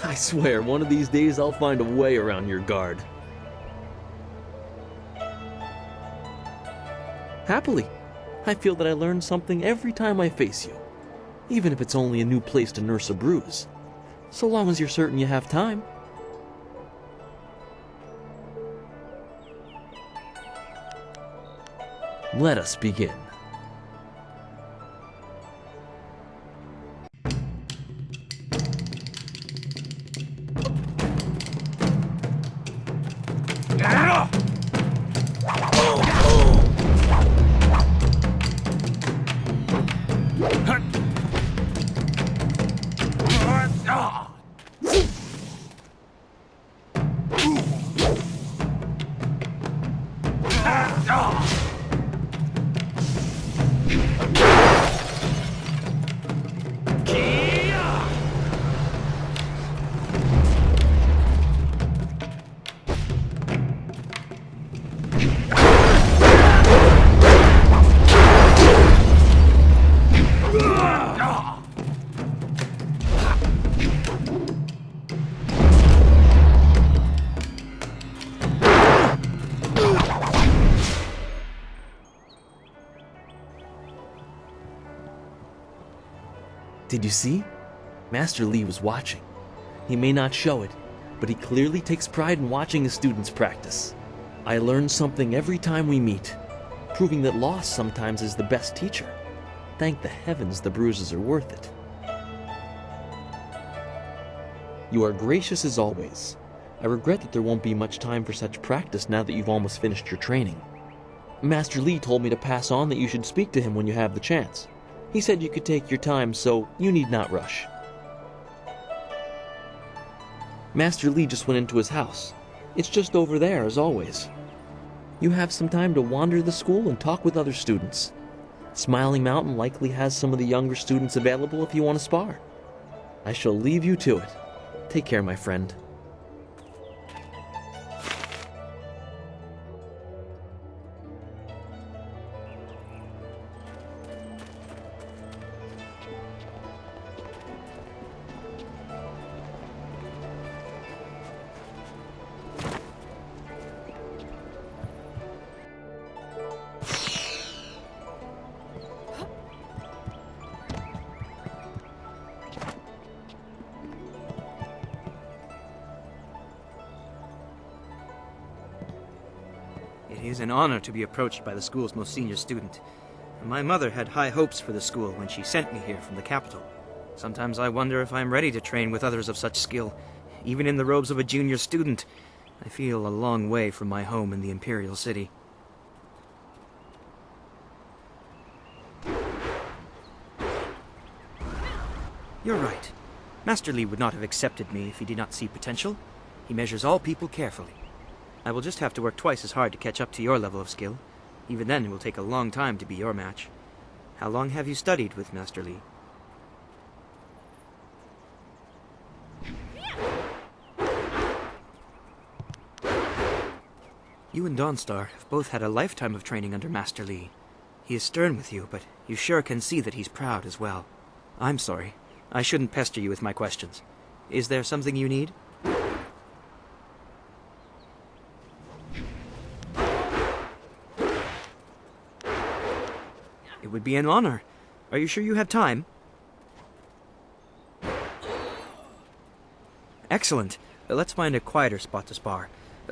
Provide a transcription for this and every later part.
I swear, one of these days I'll find a way around your guard. Happily, I feel that I learn something every time I face you, even if it's only a new place to nurse a bruise, so long as you're certain you have time. Let us begin. Did you see? Master Lee was watching. He may not show it, but he clearly takes pride in watching his students practice. I learn something every time we meet, proving that loss sometimes is the best teacher. Thank the heavens the bruises are worth it. You are gracious as always. I regret that there won't be much time for such practice now that you've almost finished your training. Master Lee told me to pass on that you should speak to him when you have the chance. He said you could take your time, so you need not rush. Master Lee just went into his house. It's just over there, as always. You have some time to wander the school and talk with other students. Smiling Mountain likely has some of the younger students available if you want to spar. I shall leave you to it. Take care, my friend. It is an honor to be approached by the school's most senior student. My mother had high hopes for the school when she sent me here from the capital. Sometimes I wonder if I'm ready to train with others of such skill. Even in the robes of a junior student, I feel a long way from my home in the Imperial City. You're right. Master Lee would not have accepted me if he did not see potential. He measures all people carefully. I will just have to work twice as hard to catch up to your level of skill. Even then, it will take a long time to be your match. How long have you studied with Master Lee? You and Dawnstar have both had a lifetime of training under Master Lee. He is stern with you, but you sure can see that he's proud as well. I'm sorry. I shouldn't pester you with my questions. Is there something you need? It would be an honor. Are you sure you have time? Excellent. Let's find a quieter spot to spar.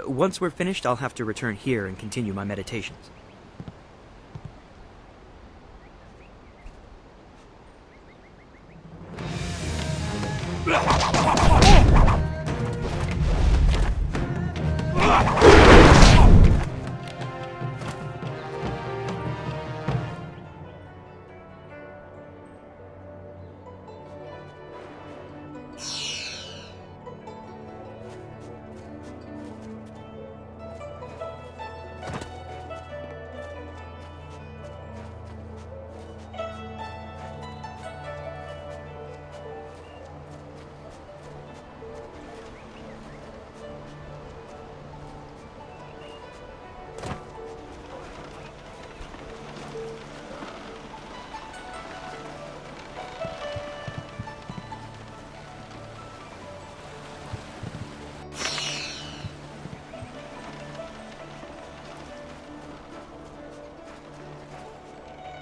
Once we're finished, I'll have to return here and continue my meditations.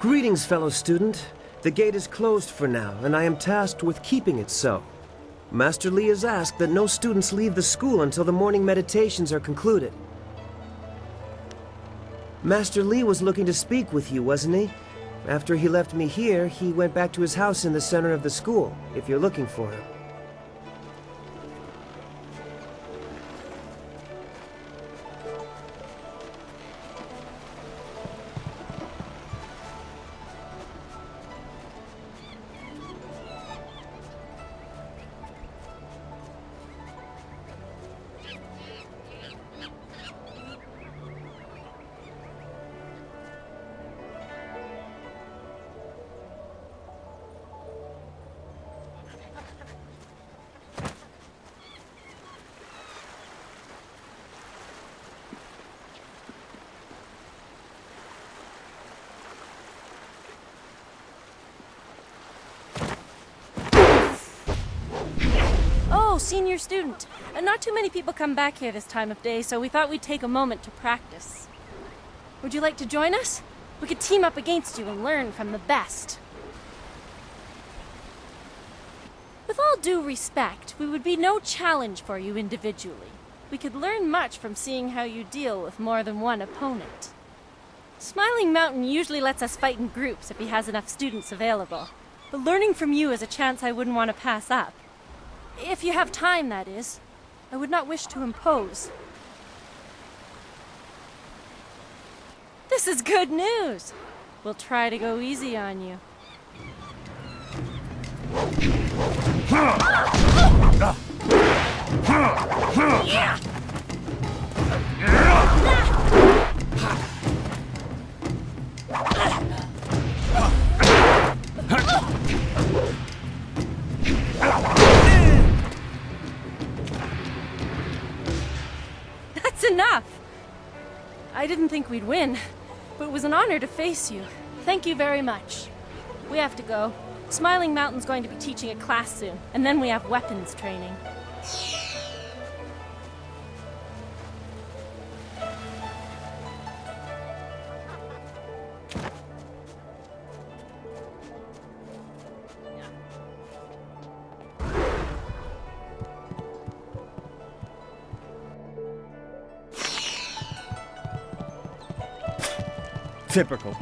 Greetings, fellow student. The gate is closed for now, and I am tasked with keeping it so. Master Li has asked that no students leave the school until the morning meditations are concluded. Master Li was looking to speak with you, wasn't he? After he left me here, he went back to his house in the center of the school, if you're looking for him. Oh, senior student. Not too many people come back here this time of day, so we thought we'd take a moment to practice. Would you like to join us? We could team up against you and learn from the best. With all due respect, we would be no challenge for you individually. We could learn much from seeing how you deal with more than one opponent. Smiling Mountain usually lets us fight in groups if he has enough students available. But learning from you is a chance I wouldn't want to pass up. If you have time, that is. I would not wish to impose. This is good news. We'll try to go easy on you. That's enough! I didn't think we'd win, but it was an honor to face you. Thank you very much. We have to go. Smiling Mountain's going to be teaching a class soon, and then we have weapons training. Typical.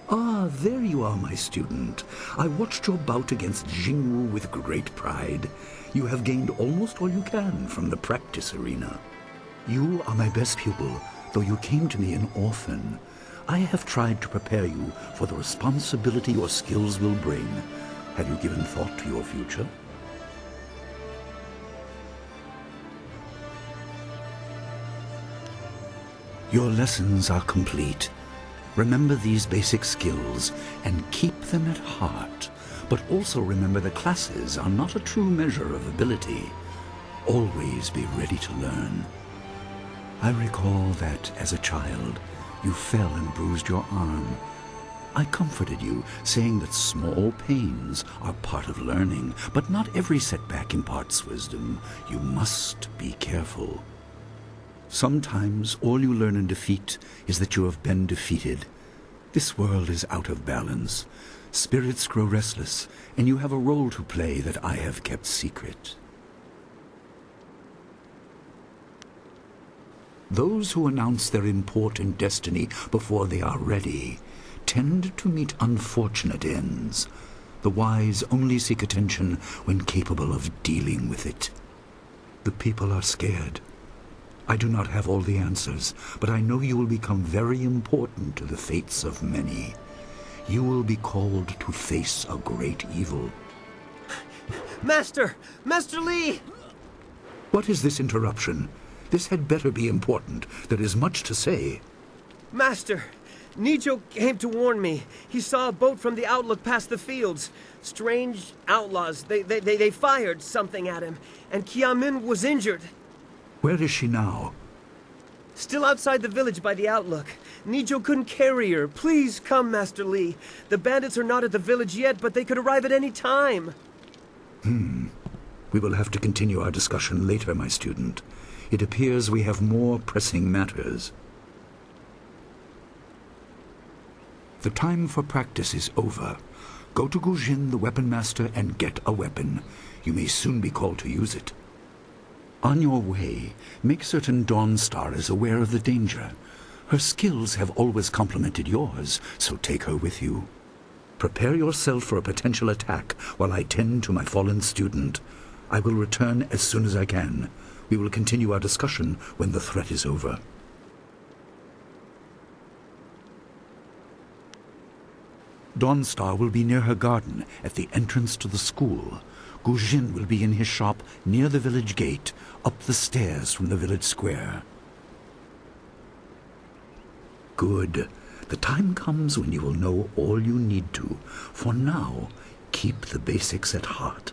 Ah, there you are, my student. I watched your bout against Jingwu with great pride. You have gained almost all you can from the practice arena. You are my best pupil, though you came to me an orphan. I have tried to prepare you for the responsibility your skills will bring. Have you given thought to your future? Your lessons are complete. Remember these basic skills and keep them at heart. But also remember the classes are not a true measure of ability. Always be ready to learn. I recall that, as a child, you fell and bruised your arm. I comforted you, saying that small pains are part of learning, but not every setback imparts wisdom. You must be careful. Sometimes all you learn in defeat is that you have been defeated. This world is out of balance. Spirits grow restless, and you have a role to play that I have kept secret. Those who announce their important destiny before they are ready tend to meet unfortunate ends. The wise only seek attention when capable of dealing with it. The people are scared. I do not have all the answers, but I know you will become very important to the fates of many. You will be called to face a great evil. Master! Master Li! What is this interruption? This had better be important. There is much to say. Master! Nijo came to warn me. He saw a boat from the outlook past the fields. Strange outlaws. They fired something at him, and Qiamin was injured. Where is she now? Still outside the village by the outlook. Nijo couldn't carry her. Please come, Master Lee. The bandits are not at the village yet, but they could arrive at any time. We will have to continue our discussion later, my student. It appears we have more pressing matters. The time for practice is over. Go to Gujin, the weapon master, and get a weapon. You may soon be called to use it. On your way, make certain Dawnstar is aware of the danger. Her skills have always complemented yours, so take her with you. Prepare yourself for a potential attack while I tend to my fallen student. I will return as soon as I can. We will continue our discussion when the threat is over. Dawnstar will be near her garden at the entrance to the school. Gujin will be in his shop near the village gate, up the stairs from the village square. Good. The time comes when you will know all you need to. For now, keep the basics at heart.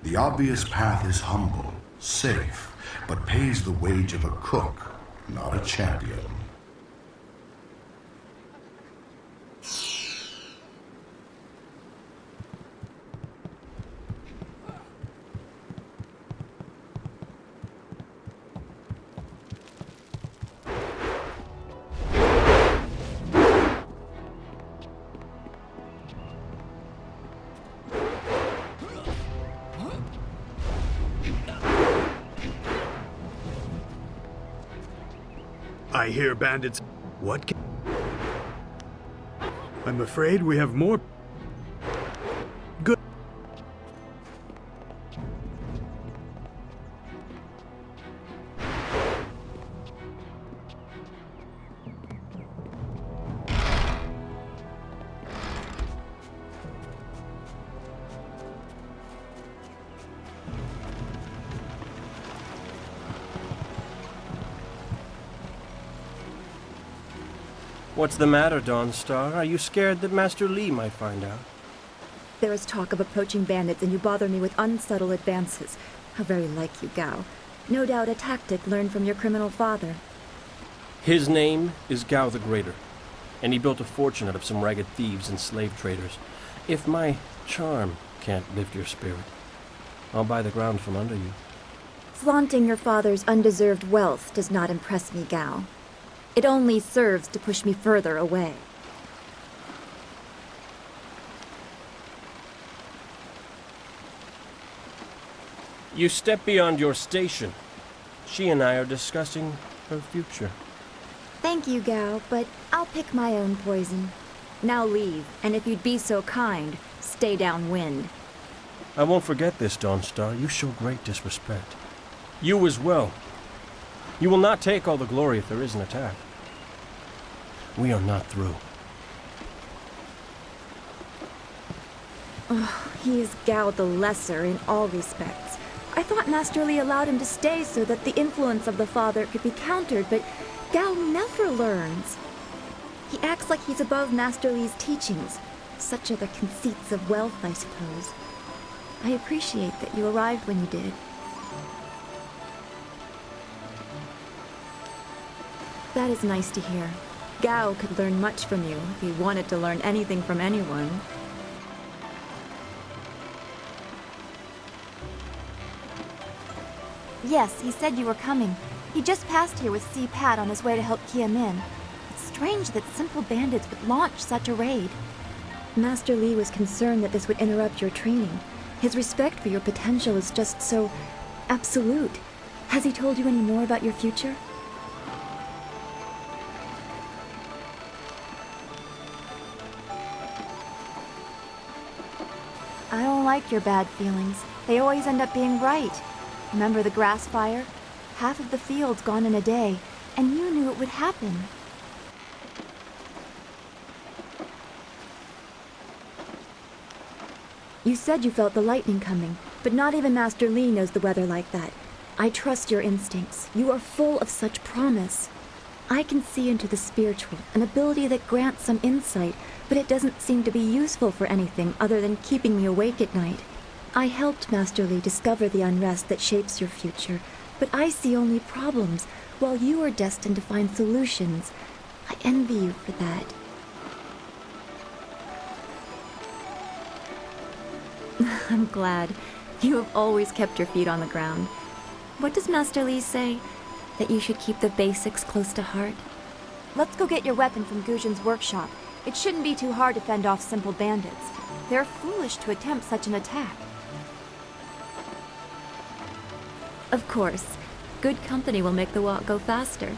The obvious path is humble, safe, but pays the wage of a cook, not a champion. I hear bandits. What? I'm afraid we have more. Good. What's the matter, Dawnstar? Are you scared that Master Lee might find out? There is talk of approaching bandits, and you bother me with unsubtle advances. How very like you, Gao. No doubt a tactic learned from your criminal father. His name is Gao the Greater, and he built a fortune out of some ragged thieves and slave traders. If my charm can't lift your spirit, I'll buy the ground from under you. Flaunting your father's undeserved wealth does not impress me, Gao. It only serves to push me further away. You step beyond your station. She and I are discussing her future. Thank you, Gao, but I'll pick my own poison. Now leave, and if you'd be so kind, stay downwind. I won't forget this, Dawnstar. You show great disrespect. You as well. You will not take all the glory if there is an attack. We are not through. Oh, he is Gao the Lesser in all respects. I thought Master Lee allowed him to stay so that the influence of the father could be countered, but Gao never learns. He acts like he's above Master Lee's teachings. Such are the conceits of wealth, I suppose. I appreciate that you arrived when you did. That is nice to hear. Gao could learn much from you if he wanted to learn anything from anyone. Yes, he said you were coming. He just passed here with Si Pat on his way to help Kia Min. It's strange that simple bandits would launch such a raid. Master Lee was concerned that this would interrupt your training. His respect for your potential is just so absolute. Has he told you any more about your future? I don't like your bad feelings. They always end up being right. Remember the grass fire? Half of the field's gone in a day, and you knew it would happen. You said you felt the lightning coming, but not even Master Li knows the weather like that. I trust your instincts. You are full of such promise. I can see into the spiritual, an ability that grants some insight, but it doesn't seem to be useful for anything other than keeping me awake at night. I helped Master Li discover the unrest that shapes your future, but I see only problems, while you are destined to find solutions. I envy you for that. I'm glad. You have always kept your feet on the ground. What does Master Li say? That you should keep the basics close to heart? Let's go get your weapon from Guzhen's workshop. It shouldn't be too hard to fend off simple bandits. They're foolish to attempt such an attack. Of course. Good company will make the walk go faster.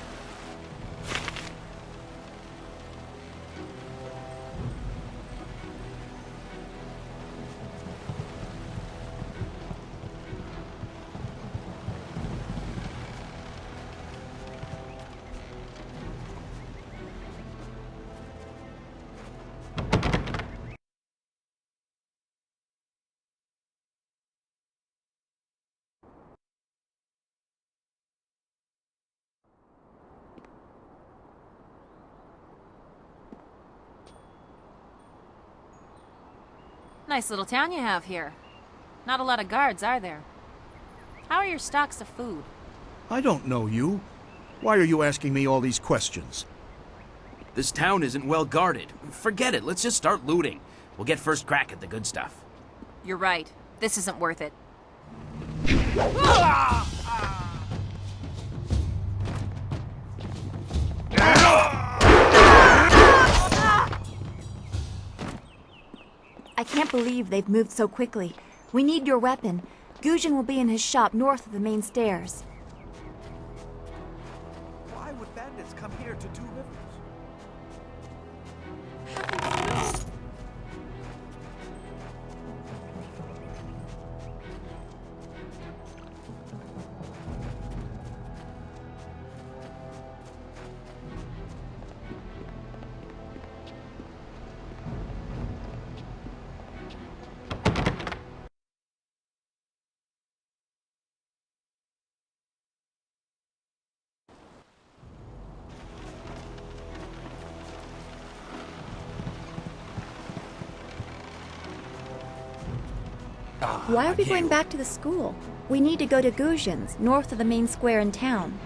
Nice little town you have here. Not a lot of guards, are there? How are your stocks of food? I don't know you. Why are you asking me all these questions? This town isn't well guarded. Forget it, let's just start looting. We'll get first crack at the good stuff. You're right. This isn't worth it. I can't believe they've moved so quickly. We need your weapon. Guzhen will be in his shop north of the main stairs. Why would bandits come here to Two Rivers? Why are we going back to the school? We need to go to Guzhen's, north of the main square in town.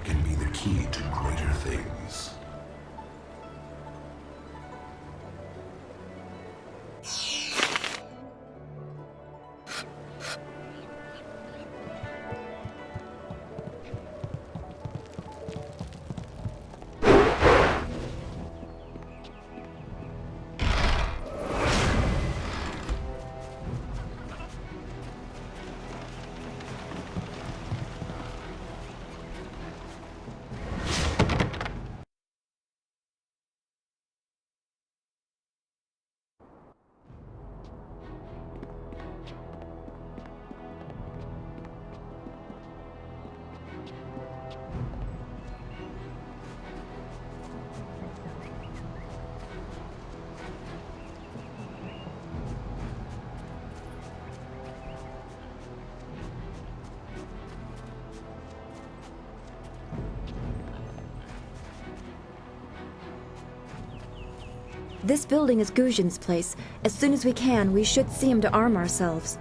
can be the key to greater things. This building is Guzhin's place. As soon as we can, we should see him to arm ourselves.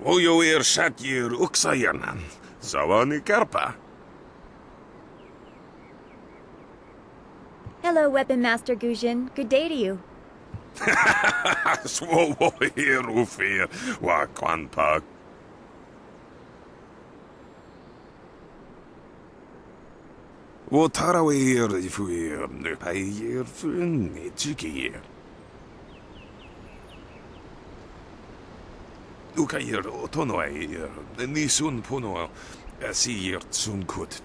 Ojoir Shatyir Uksayanan. Zawani Karpa. Hello, Weapon Master Guzhin. Good day to you. Swoir Ufir Wakwanpa. Wotarawir Fuir Nupayir Funitchikir. Ukayir Otonoir Nisun Puno Asir Tsunkut.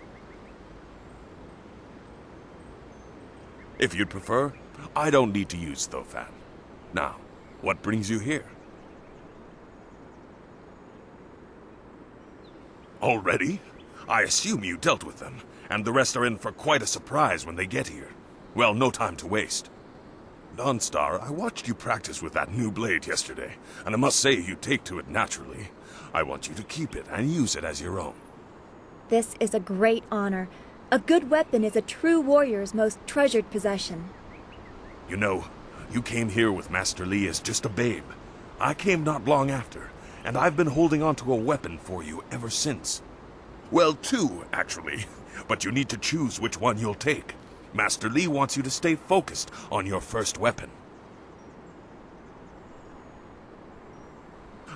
If you'd prefer, I don't need to use Thofan. Now, what brings you here? Already? I assume you dealt with them, and the rest are in for quite a surprise when they get here. Well, no time to waste. Dawnstar, I watched you practice with that new blade yesterday, and I must say you take to it naturally. I want you to keep it and use it as your own. This is a great honor. A good weapon is a true warrior's most treasured possession. You know, you came here with Master Li as just a babe. I came not long after, and I've been holding on to a weapon for you ever since. Well, two, actually, but you need to choose which one you'll take. Master Li wants you to stay focused on your first weapon.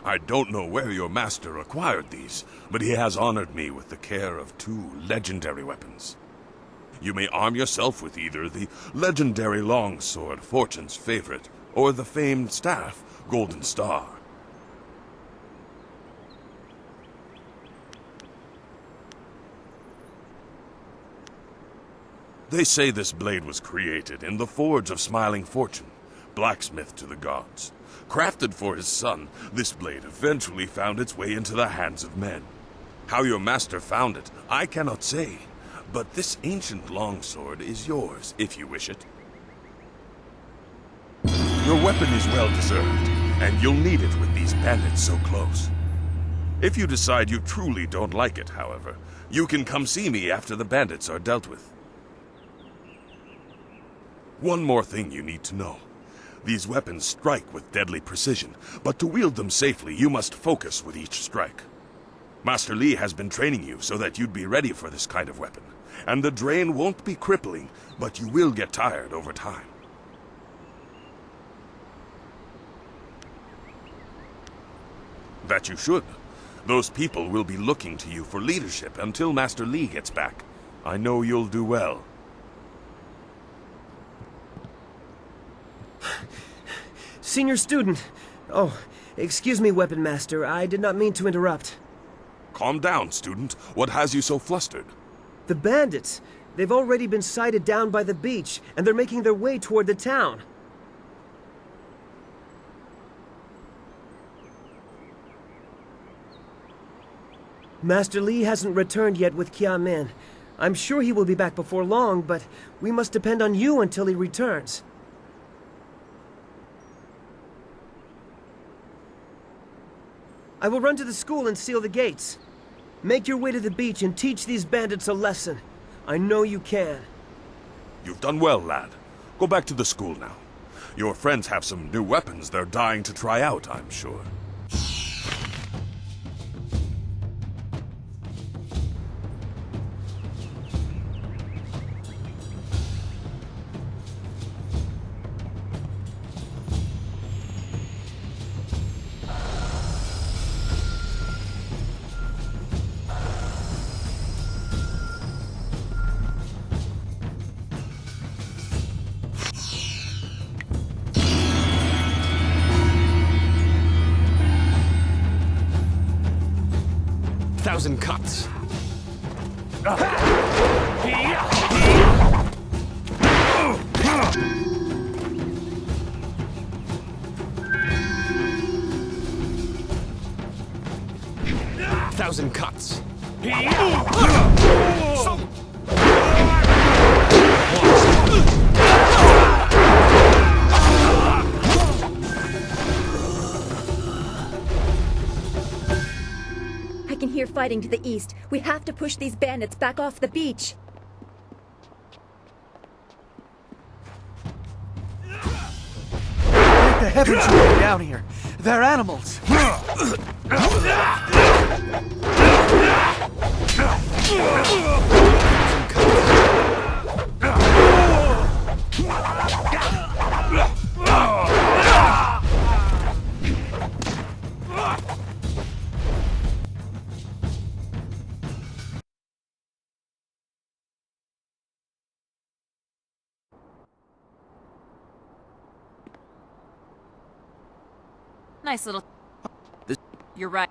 I don't know where your master acquired these, but he has honored me with the care of two legendary weapons. You may arm yourself with either the legendary longsword, Fortune's favorite, or the famed staff, Golden Star. They say this blade was created in the forge of Smiling Fortune, blacksmith to the gods. Crafted for his son, this blade eventually found its way into the hands of men. How your master found it, I cannot say, but this ancient longsword is yours, if you wish it. Your weapon is well deserved, and you'll need it with these bandits so close. If you decide you truly don't like it, however, you can come see me after the bandits are dealt with. One more thing you need to know. These weapons strike with deadly precision, but to wield them safely, you must focus with each strike. Master Li has been training you so that you'd be ready for this kind of weapon, and the drain won't be crippling, but you will get tired over time. That you should. Those people will be looking to you for leadership until Master Li gets back. I know you'll do well. Senior student. Oh, excuse me, Weapon Master. I did not mean to interrupt. Calm down, student. What has you so flustered? The bandits. They've already been sighted down by the beach, and they're making their way toward the town. Master Li hasn't returned yet with Kia Min. I'm sure he will be back before long, but we must depend on you until he returns. I will run to the school and seal the gates. Make your way to the beach and teach these bandits a lesson. I know you can. You've done well, lad. Go back to the school now. Your friends have some new weapons they're dying to try out, I'm sure. 1,000 cuts. Thousand cuts. I can hear fighting to the east. We have to push these bandits back off the beach. Thank the heavens you are down here. They're animals. Nice little... You're right.